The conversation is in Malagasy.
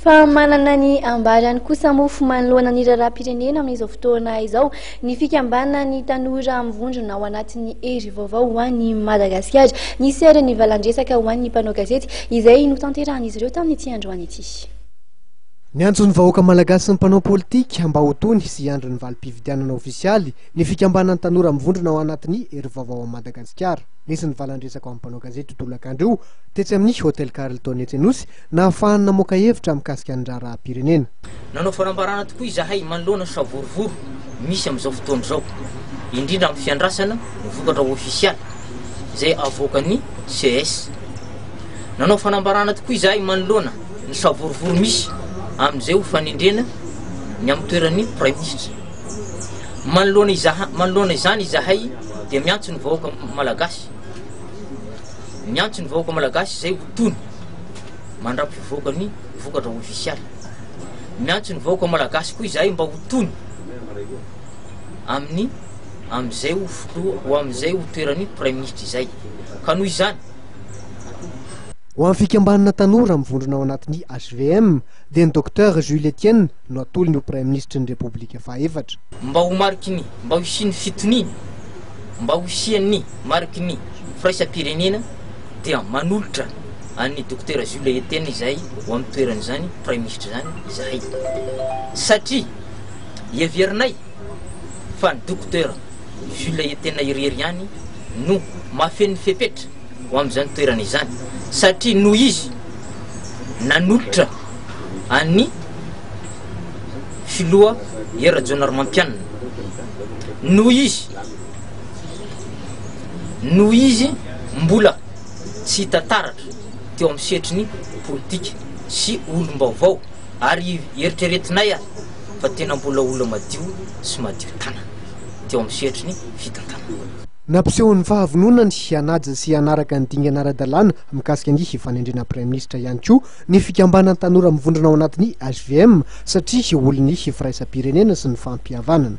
Fa manana ny ambarany kosa mofo manoloana ny raharaham-pirenena amin'izao fotoana izao ny fikambanana ny tanora mivondrona ao anatin'ny hery vaovao ho an'ny Madagasikara. Ny serany valan-dresaka ho an'ny mpanao gazety izay notanterahan'izy ireo tamin'ity androany ity. Ny antony vahoaka malagasy sy ny mpanao politika mba ho tony sy andro ny valim-pividianana ofisialy ny fikambanana tanora mivondrona ao anatin'ny hery vaovao a Madagasikara. Nisy ny valan-dresaka amin'ny mpanao gazety tolakandro io tetsy amin'ny Hôtel Carlton Etsenosy na ahafahana namoaka hevitra mikasika ny raharaham-pirenena. Nanao fanambarana tokoa izahay manoloana savorovoro misy amin'izao fotoana izao, indrindra amin'ny fiandrasana ny vokatra ofisialy izay avoakany CS. Nanao fanambarana tokoa izahay manoloana ny savorovoro misy amin'izay ho fanendrena ny amin'ny toeran'ny Prime Ministre. Manoloana izany izahay dia miantso ny vahoaka malagasy. Miantso ny vahoaka malagasy izay ho tony mandram-pivoaka ny vokatra ofisialy. Miantso ny vahoaka malagasy koa izahay mba ho tony amin'izay ho foloa amin'izay ho toeran'ny Prime Ministre izay. Ka noho izany ho amin'ny fikambanana tanora mivondrona ao anatin'ny HVM dia ny Dr Jules Etienne no atolony ho Prime Ministre ny Repoblika fahaefatra. Mba ho mariky mba ho isiany fitoniny, mba ho isiany mariky ny firaisam-pirenena dia manolotra an'ny Dr Jules Etienne izay ho amin'ny toeran'izany Prime Ministre zany izahay. Satria heverinay fa ny Dr Jules Etienne irery ihany no mahafen'ny fepetra ho amin'izany toerana izany. Satria noho izy nanolotra an'ny filoha Era Rajaonarimampianina, noho izy mbola tsy tantaratra teo amin'ny sehatry ny politika sy olom-baovao ary eritreretinay azy fa tena mbola olona madio sy madio tanana teo amin'ny sehatry ny fitantanana. Nampisehon'ny fahavononany hianaja sy hanaraka ny dinga ara-dalàna mikasika ny fanendrena Prime Ministre ihany koa ny fikambanana tanora mivondrona ao anatin'ny HVM satria olon'ny firaisam-pirenena sy ny fampihavanana.